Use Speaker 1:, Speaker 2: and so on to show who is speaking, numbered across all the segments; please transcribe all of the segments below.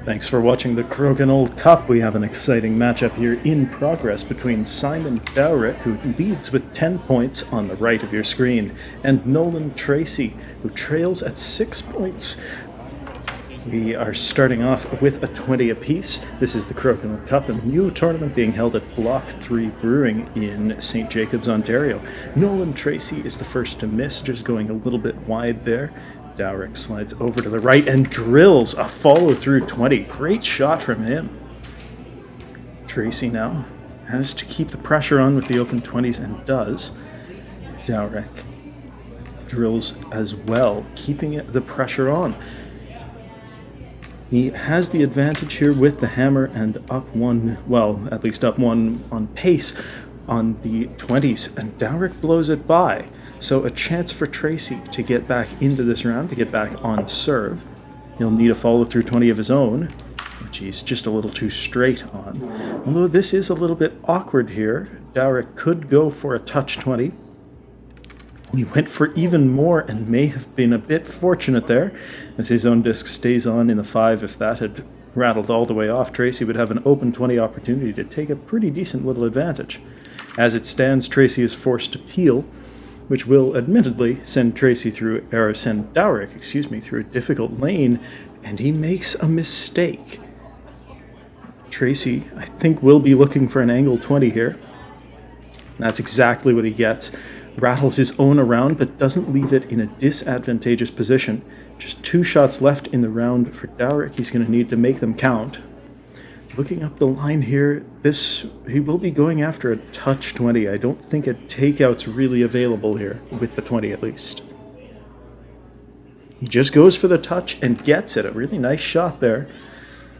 Speaker 1: Thanks for watching the Crokinole Cup. We have an exciting matchup here in progress between Simon Dowrick, who leads with 10 points on the right of your screen, and Nolan Tracy, who trails at 6 points. We are starting off with a 20 apiece. This is the Crokinole Cup, a new tournament being held at Block 3 Brewing in St. Jacobs, Ontario. Nolan Tracy is the first to miss, just going a little bit wide there. Dowrick slides over to the right and drills a follow-through 20. Great shot from him. Tracy now has to keep the pressure on with the open 20s and does. Dowrick drills as well, keeping the pressure on. He has the advantage here with the hammer and up one, well, at least up one on pace on the 20s, and Dowrick blows it by. So a chance for Tracy to get back into this round, to get back on serve. He'll need a follow-through 20 of his own, which he's just a little too straight on. Although this is a little bit awkward here, Dowrick could go for a touch 20. He went for even more and may have been a bit fortunate there, as his own disc stays on in the 5. If that had rattled all the way off, Tracy would have an open 20 opportunity to take a pretty decent little advantage. As it stands, Tracy is forced to peel, which will admittedly send Dowrick through a difficult lane, and he makes a mistake. Tracy, I think, will be looking for an angle 20 here. That's exactly what he gets. Rattles his own around, but doesn't leave it in a disadvantageous position. Just 2 shots left in the round for Dowrick. He's going to need to make them count. Looking up the line here, he will be going after a touch 20. I don't think a takeout's really available here, with the 20 at least. He just goes for the touch and gets it. A really nice shot there.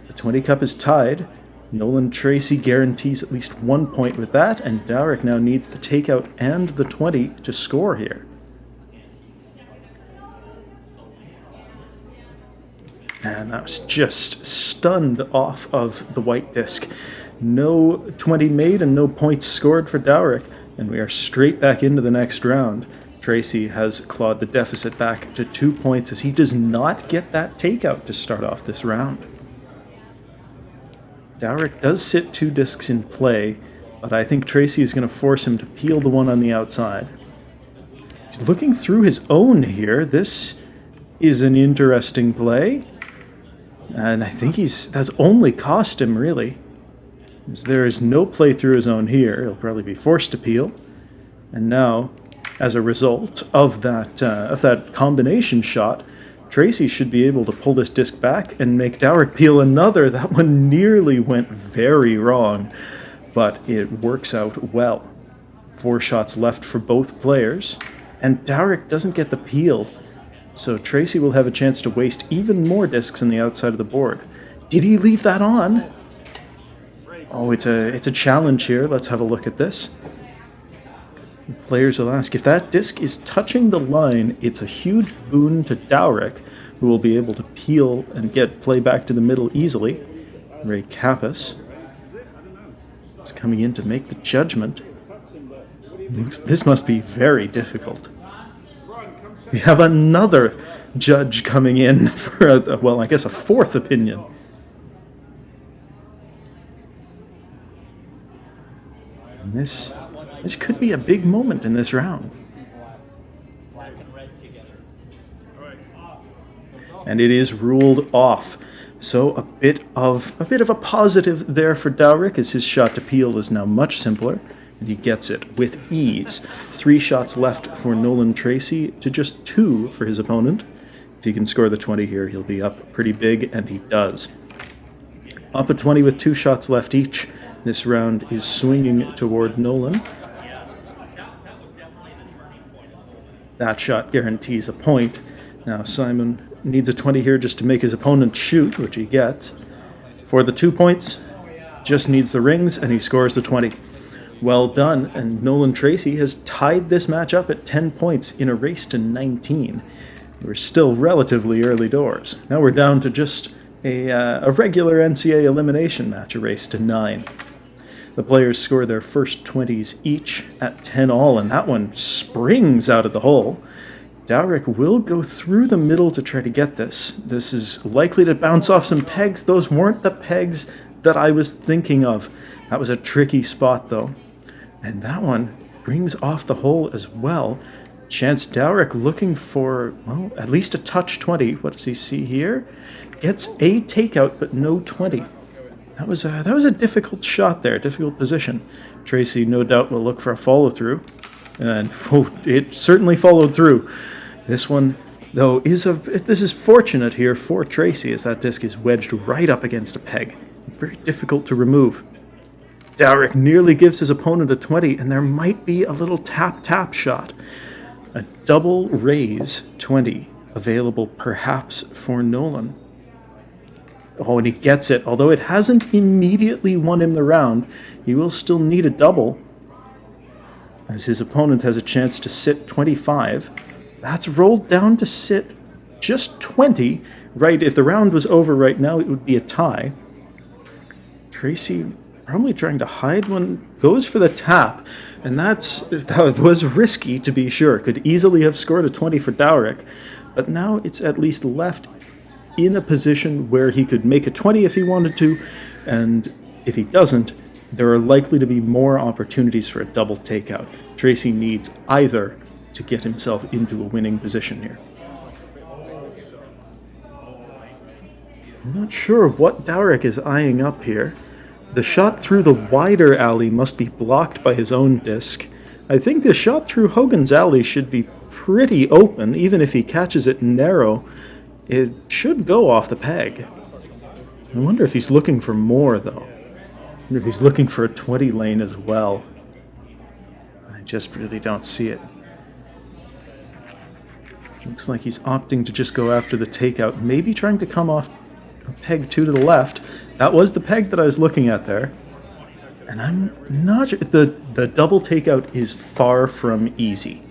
Speaker 1: The 20 cup is tied. Nolan Tracy guarantees at least 1 point with that, and Dowrick now needs the takeout and the 20 to score here. And that was just stunned off of the white disc. No 20 made and no points scored for Dowrick, and we are straight back into the next round. Tracy has clawed the deficit back to 2 points as he does not get that takeout to start off this round. Dowrick does sit 2 discs in play, but I think Tracy is going to force him to peel the one on the outside. He's looking through his own here. This is an interesting play. And I think that's only cost him, really. As there is no play through his own here. He'll probably be forced to peel. And now, as a result of that combination shot, Tracy should be able to pull this disc back and make Dowrick peel another. That one nearly went very wrong, but it works out well. 4 shots left for both players, and Dowrick doesn't get the peel. So Tracy will have a chance to waste even more discs on the outside of the board. Did he leave that on? Oh, it's a challenge here. Let's have a look at this. The players will ask, if that disc is touching the line, it's a huge boon to Dowrick, who will be able to peel and get play back to the middle easily. Ray Kappas is coming in to make the judgment. This must be very difficult. We have another judge coming in for, I guess a 4th opinion. And this could be a big moment in this round. And it is ruled off. So a bit of a positive there for Dowrick, as his shot to peel is now much simpler. And he gets it with ease. 3 shots left for Nolan Tracy to just 2 for his opponent. If he can score the 20 here, he'll be up pretty big, and he does. Up a 20 with 2 shots left each. This round is swinging toward Nolan. That shot guarantees a point. Now Simon needs a 20 here just to make his opponent shoot, which he gets. For the 2 points, just needs the rings, and he scores the 20. Well done, and Nolan Tracy has tied this match up at 10 points in a race to 19. We're still relatively early doors. Now we're down to just a regular NCAA elimination match, a race to 9. The players score their first 20s each at 10 all, and that one springs out of the hole. Dowrick will go through the middle to try to get this. This is likely to bounce off some pegs. Those weren't the pegs that I was thinking of. That was a tricky spot, though. And that one brings off the hole as well. Chance Dowrick looking for, well, at least a touch 20. What does he see here? Gets a takeout, but no 20. That was a difficult shot there, difficult position. Tracy, no doubt, will look for a follow-through. And it certainly followed through. This one, though, this is fortunate here for Tracy, as that disc is wedged right up against a peg. Very difficult to remove. Dowrick nearly gives his opponent a 20, and there might be a little tap-tap shot. A double raise 20 available perhaps for Nolan. Oh, and he gets it. Although it hasn't immediately won him the round, he will still need a double, as his opponent has a chance to sit 25. That's rolled down to sit just 20. Right, if the round was over right now, it would be a tie. Tracy probably trying to hide one, goes for the tap, and that was risky, to be sure. Could easily have scored a 20 for Dowrick, but now it's at least left in a position where he could make a 20 if he wanted to, and if he doesn't, there are likely to be more opportunities for a double takeout. Tracy needs either to get himself into a winning position here. I'm not sure what Dowrick is eyeing up here. The shot through the wider alley must be blocked by his own disc. I think the shot through Hogan's alley should be pretty open. Even if he catches it narrow, it should go off the peg. I wonder if he's looking for more, though. I wonder if he's looking for a 20 lane as well. I just really don't see it. Looks like he's opting to just go after the takeout, maybe trying to come off a peg 2 to the left. That was the peg that I was looking at there. And I'm not sure. The double takeout is far from easy.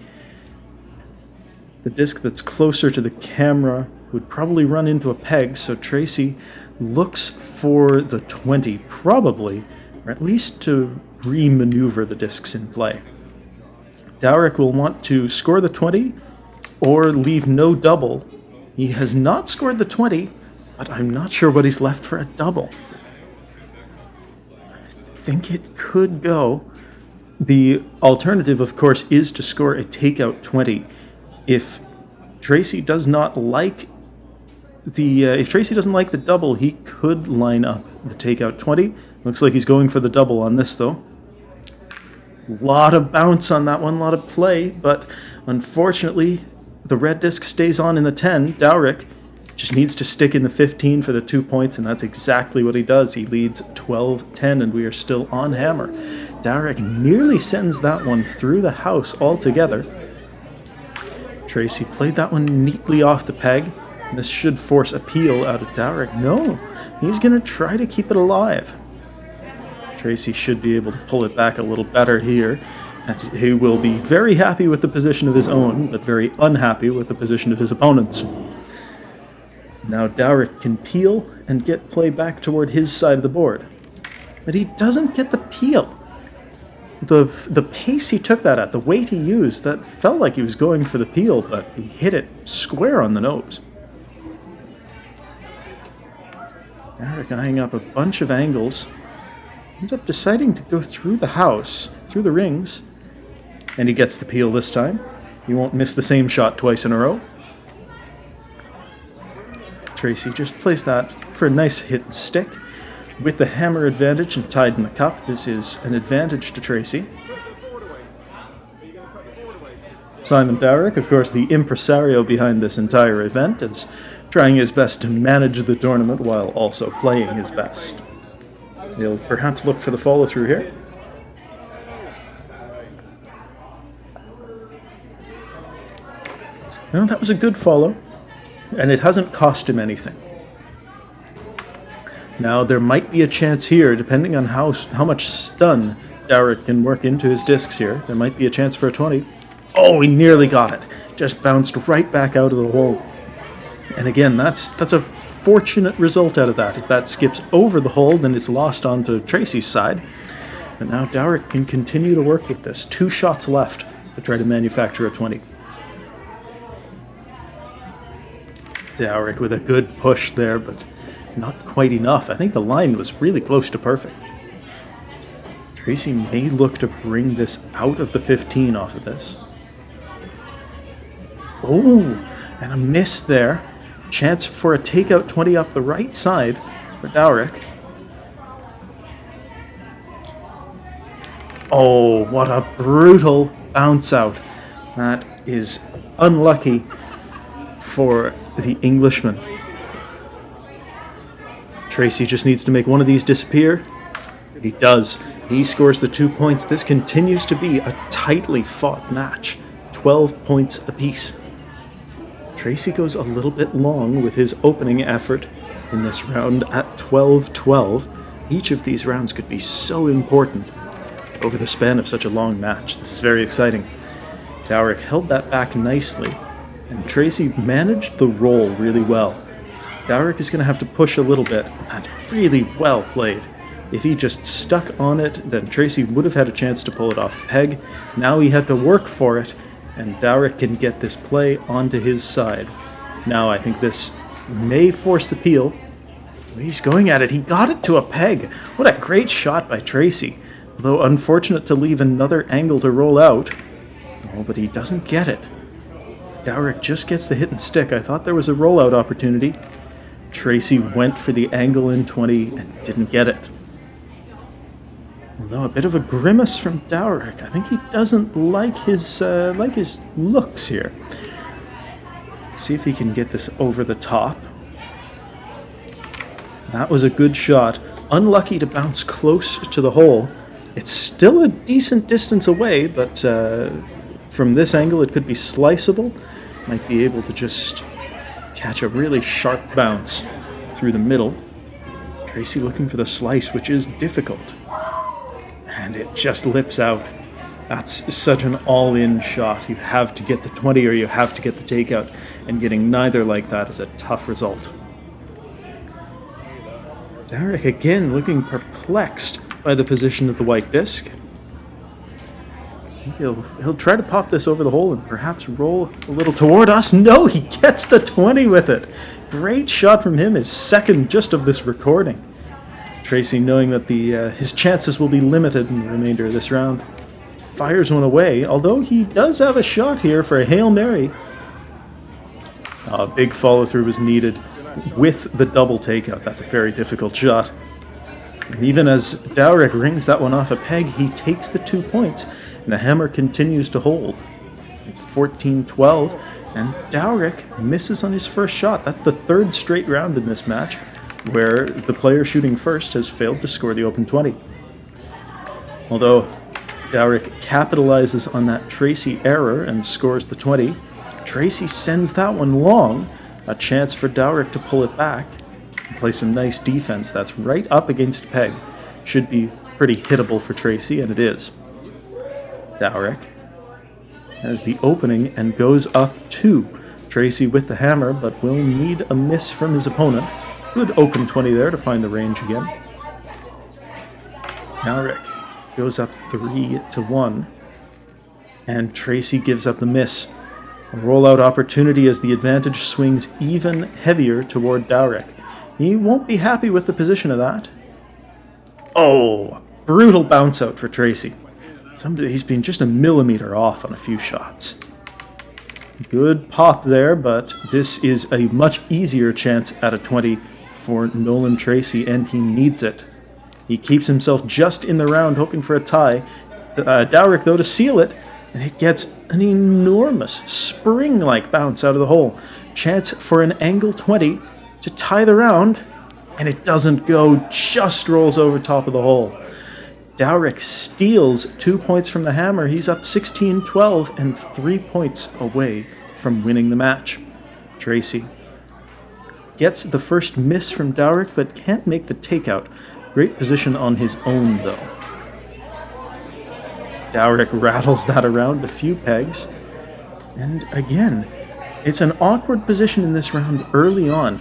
Speaker 1: The disc that's closer to the camera would probably run into a peg, so Tracy looks for the 20, probably, or at least to re-maneuver the discs in play. Dowrick will want to score the 20 or leave no double. He has not scored the 20, but I'm not sure what he's left for a double. I think it could go. The alternative, of course, is to score a takeout 20. If Tracy does not like if Tracy doesn't like the double, he could line up the takeout 20. Looks like he's going for the double on this, though. Lot of bounce on that one, lot of play, but unfortunately, the red disc stays on in the 10. Dowrick just needs to stick in the 15 for the 2 points, and that's exactly what he does. He leads 12-10, and we are still on hammer. Dowrick nearly sends that one through the house altogether. Tracy played that one neatly off the peg. This should force appeal out of Dowrick. No, he's going to try to keep it alive. Tracy should be able to pull it back a little better here. And he will be very happy with the position of his own, but very unhappy with the position of his opponents. Now Dowrick can peel and get play back toward his side of the board. But he doesn't get the peel. The pace he took that at, the weight he used, that felt like he was going for the peel, but he hit it square on the nose. Dowrick eyeing up a bunch of angles. Ends up deciding to go through the house, through the rings, and he gets the peel this time. He won't miss the same shot twice in a row. Tracy just plays that for a nice hit and stick. With the hammer advantage and tied in the cup, this is an advantage to Tracy. Simon Dowrick, of course, the impresario behind this entire event, is trying his best to manage the tournament while also playing his best. He'll perhaps look for the follow-through here. No, that was a good follow, and it hasn't cost him anything. Now, there might be a chance here, depending on how much stun Dowrick can work into his discs here. There might be a chance for a 20. Oh, he nearly got it. Just bounced right back out of the hole. And again, that's a fortunate result out of that. If that skips over the hole, then it's lost onto Tracy's side. But now Dowrick can continue to work with this. 2 shots left to try to manufacture a 20. Dowrick with a good push there, but not quite enough. I think the line was really close to perfect. Tracy may look to bring this out of the 15 off of this. Oh, and a miss there. Chance for a takeout 20 up the right side for Dowrick. Oh, what a brutal bounce out. That is unlucky for the Englishman. Tracy just needs to make one of these disappear. He does. He scores the 2 points. This continues to be a tightly fought match. 12 points apiece. Tracy goes a little bit long with his opening effort in this round at 12-12. Each of these rounds could be so important over the span of such a long match. This is very exciting. Dowrick held that back nicely, and Tracy managed the roll really well. Dowrick is going to have to push a little bit, and that's really well played. If he just stuck on it, then Tracy would have had a chance to pull it off a peg. Now he had to work for it, and Dowrick can get this play onto his side. Now I think this may force the peel. He's going at it. He got it to a peg. What a great shot by Tracy. Although unfortunate to leave another angle to roll out. Oh, but he doesn't get it. Dowrick just gets the hit and stick. I thought there was a rollout opportunity. Tracy went for the angle in 20 and didn't get it. Although a bit of a grimace from Dowrick. I think he doesn't like his looks here. Let's see if he can get this over the top. That was a good shot. Unlucky to bounce close to the hole. It's still a decent distance away, but from this angle it could be sliceable. Might be able to just catch a really sharp bounce through the middle. Tracy looking for the slice, which is difficult. And it just lips out. That's such an all-in shot. You have to get the 20 or you have to get the takeout. And getting neither like that is a tough result. Dowrick again looking perplexed by the position of the white disc. He'll try to pop this over the hole and perhaps roll a little toward us. No, he gets the 20 with it. Great shot from him, his second just of this recording. Tracy, knowing that his chances will be limited in the remainder of this round, fires one away, although he does have a shot here for a Hail Mary. A big follow-through was needed with the double takeout. That's a very difficult shot. And even as Dowrick rings that one off a peg, he takes the 2 points, and the hammer continues to hold. It's 14-12, and Dowrick misses on his first shot. That's the third straight round in this match where the player shooting first has failed to score the open 20. Although Dowrick capitalizes on that Tracy error and scores the 20, Tracy sends that one long, a chance for Dowrick to pull it back and play some nice defense. That's right up against peg. Should be pretty hittable for Tracy, and it is. Dowrick has the opening and goes up 2. Tracy with the hammer, but will need a miss from his opponent. Good open 20 there to find the range again. Dowrick goes up 3-1, and Tracy gives up the miss. A rollout opportunity as the advantage swings even heavier toward Dowrick. He won't be happy with the position of that. Oh, a brutal bounce out for Tracy. He's been just a millimeter off on a few shots. Good pop there, but this is a much easier chance at a 20 for Nolan Tracy, and he needs it. He keeps himself just in the round, hoping for a tie. Dowrick, though, to seal it, and it gets an enormous spring-like bounce out of the hole. Chance for an angle 20 to tie the round, and it doesn't go, just rolls over top of the hole. Dowrick steals 2 points from the hammer. He's up 16-12 and 3 points away from winning the match. Tracy gets the first miss from Dowrick, but can't make the takeout. Great position on his own, though. Dowrick rattles that around a few pegs. And again, it's an awkward position in this round early on.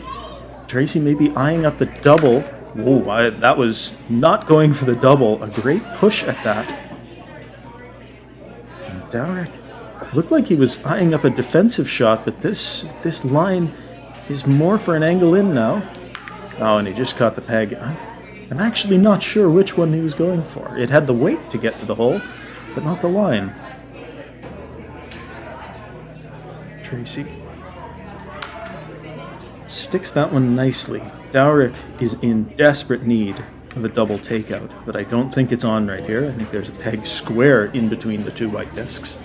Speaker 1: Tracy may be eyeing up the double. Whoa, that was not going for the double. A great push at that. And Dowrick looked like he was eyeing up a defensive shot, but this line is more for an angle in now. Oh, and he just caught the peg. I'm actually not sure which one he was going for. It had the weight to get to the hole, but not the line. Tracy sticks that one nicely. Dowrick is in desperate need of a double takeout, but I don't think it's on right here. I think there's a peg square in between the two white discs.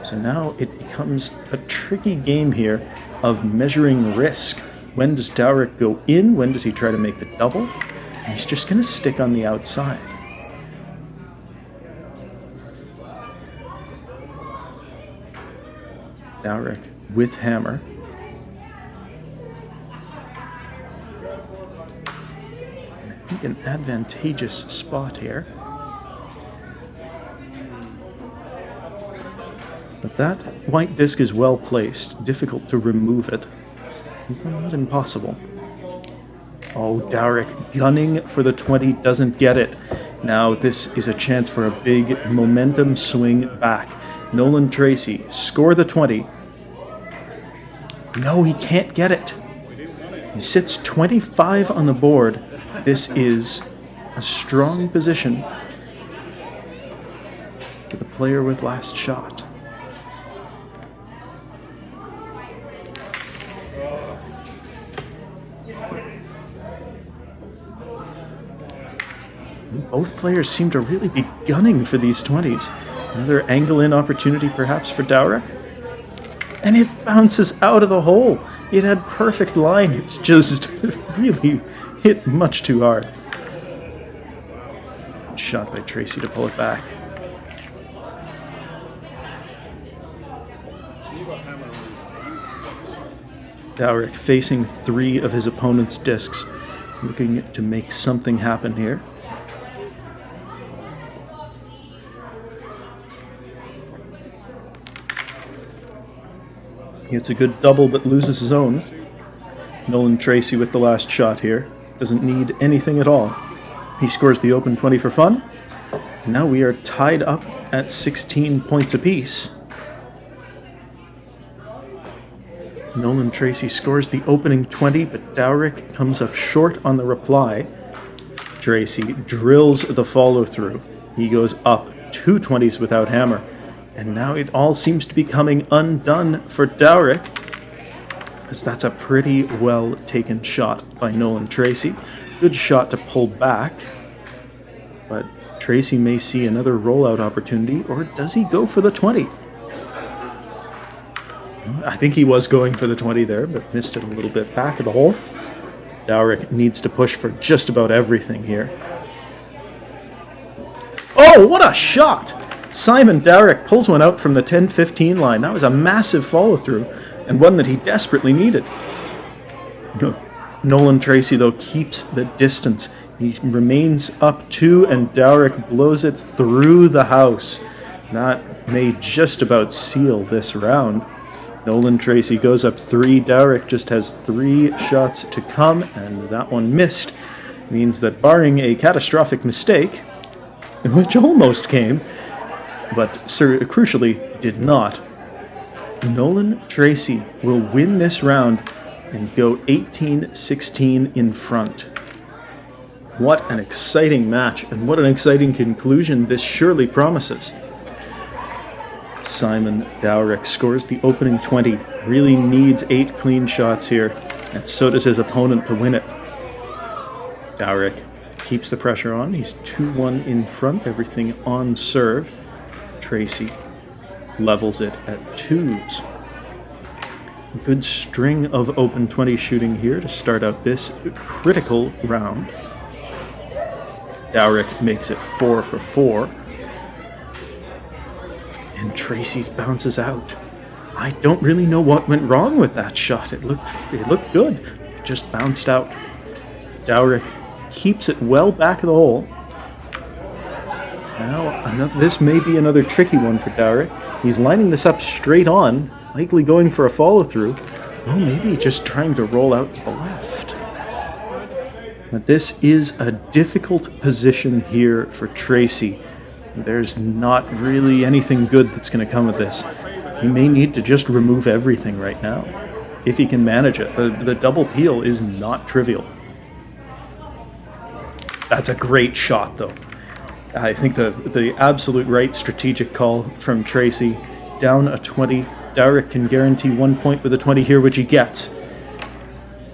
Speaker 1: So now it becomes a tricky game here of measuring risk. When does Dowrick go in? When does he try to make the double? And he's just going to stick on the outside. Dowrick with hammer. And I think an advantageous spot here. But that white disc is well placed, difficult to remove it, although not impossible. Oh, Dowrick gunning for the 20, doesn't get it. Now this is a chance for a big momentum swing back. Nolan Tracy, score the 20. No, he can't get it. He sits 25 on the board. This is a strong position for the player with last shot. Both players seem to really be gunning for these 20s. Another angle-in opportunity perhaps for Dowrick. And it bounces out of the hole. It had perfect line. It was just really hit much too hard. Shot by Tracy to pull it back. Dowrick facing 3 of his opponent's discs, looking to make something happen here. He hits a good double but loses his own. Nolan Tracy with the last shot here. Doesn't need anything at all. He scores the open 20 for fun. And now we are tied up at 16 points apiece. Nolan Tracy scores the opening 20, but Dowrick comes up short on the reply. Tracy drills the follow-through. He goes up 2 20s without hammer. And now it all seems to be coming undone for Dowrick, as that's a pretty well taken shot by Nolan Tracy. Good shot to pull back, but Tracy may see another rollout opportunity, or does he go for the 20? I think he was going for the 20 there, but missed it a little bit back of the hole. Dowrick needs to push for just about everything here. Oh, what a shot! Simon Dowrick pulls one out from the 10-15 line. That was a massive follow-through, and one that he desperately needed. Nolan Tracy, though, keeps the distance. He remains up 2, and Dowrick blows it through the house. That may just about seal this round. Nolan Tracy goes up 3. Dowrick just has 3 shots to come, and that one missed. Means that barring a catastrophic mistake, which almost came, but crucially did not, Nolan Tracy will win this round and go 18-16 in front. What an exciting match, and what an exciting conclusion this surely promises. Simon Dowrick scores the opening 20, really needs 8 clean shots here, and so does his opponent to win it. Dowrick keeps the pressure on, he's 2-1 in front, everything on serve. Tracy levels it at 2s. A good string of open 20 shooting here to start out this critical round. Dowrick makes it 4 for 4. And Tracy's bounces out. I don't really know what went wrong with that shot. It looked good. It just bounced out. Dowrick keeps it well back of the hole. Now, this may be another tricky one for Dowrick. He's lining this up straight on, likely going for a follow-through. Oh, maybe just trying to roll out to the left. But this is a difficult position here for Tracy. There's not really anything good that's going to come of this. He may need to just remove everything right now. if he can manage it. The double peel is not trivial. That's a great shot, though. I think the absolute right strategic call from Tracy. Down a 20. Dowrick can guarantee 1 point with a 20 here, which he gets.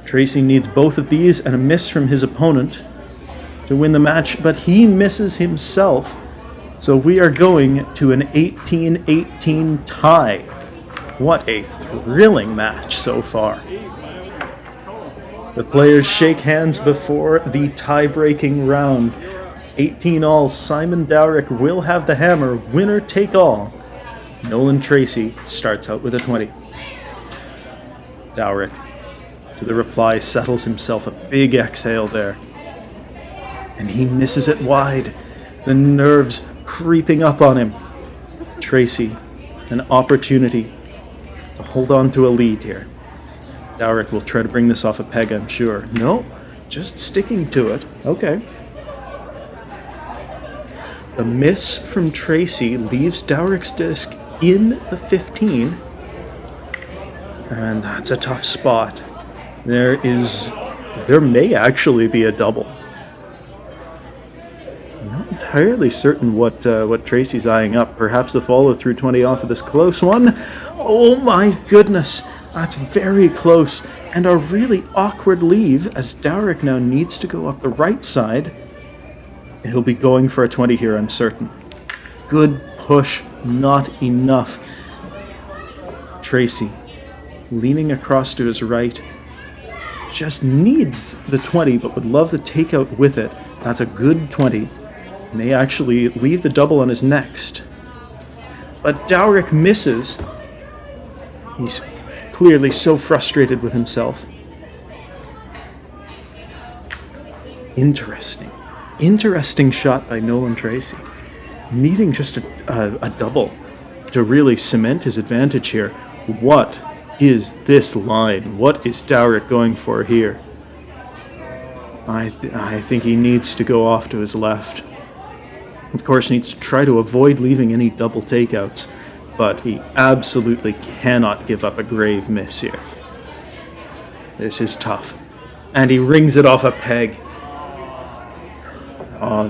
Speaker 1: Tracy needs both of these and a miss from his opponent to win the match, but he misses himself. So we are going to an 18-18 tie. What a thrilling match so far. The players shake hands before the tie-breaking round. 18-all, Simon Dowrick will have the hammer, winner take all. Nolan Tracy starts out with a 20. Dowrick, to the reply, settles himself a big exhale there. And he misses it wide. The nerves creeping up on him. Tracy, an opportunity to hold on to a lead here. Dowrick will try to bring this off a peg, I'm sure. No, just sticking to it. Okay. The miss from Tracy leaves Dowrick's disc in the 15. And that's a tough spot. There may actually be a double. I'm not entirely certain what Tracy's eyeing up. Perhaps the follow-through 20 off of this close one. Oh my goodness, that's very close. And a really awkward leave as Dowrick now needs to go up the right side. He'll be going for a 20 here, I'm certain. Good push, not enough. Tracy, leaning across to his right, just needs the 20, but would love the takeout with it. That's a good 20. May actually leave the double on his next. But Dowrick misses. He's clearly so frustrated with himself. Interesting shot by Nolan Tracy. Needing just a double to really cement his advantage here. What is this line? What is Dowrick going for here? I think he needs to go off to his left. Of course, needs to try to avoid leaving any double takeouts, but he absolutely cannot give up a grave miss here. This is tough. And he rings it off a peg. Oh,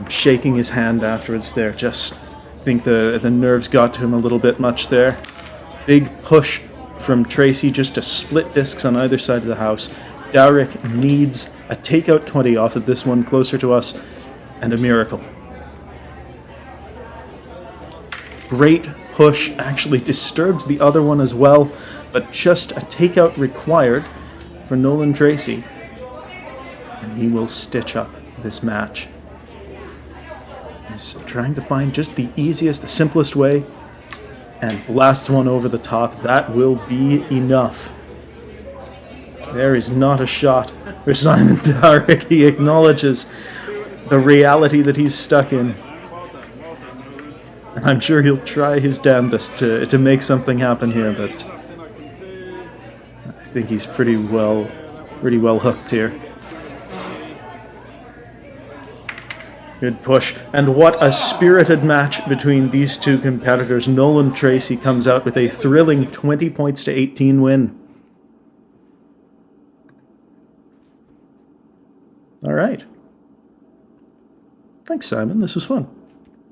Speaker 1: shaking his hand afterwards there. Just think the nerves got to him a little bit much there. Big push from Tracy just to split discs on either side of the house. Dowrick needs a takeout 20 off of this one closer to us, and a miracle. Great push, actually disturbs the other one as well, but just a takeout required for Nolan Tracy. And he will stitch up this match. He's trying to find just the easiest, the simplest way, and blasts one over the top. That will be enough. There is not a shot for Simon Dowrick. He acknowledges the reality that he's stuck in. And I'm sure he'll try his damnedest to make something happen here, but I think he's pretty well hooked here. Good push. And what a spirited match between these two competitors. Nolan Tracy comes out with a thrilling 20 points to 18 win. All right. Thanks, Simon. This was fun.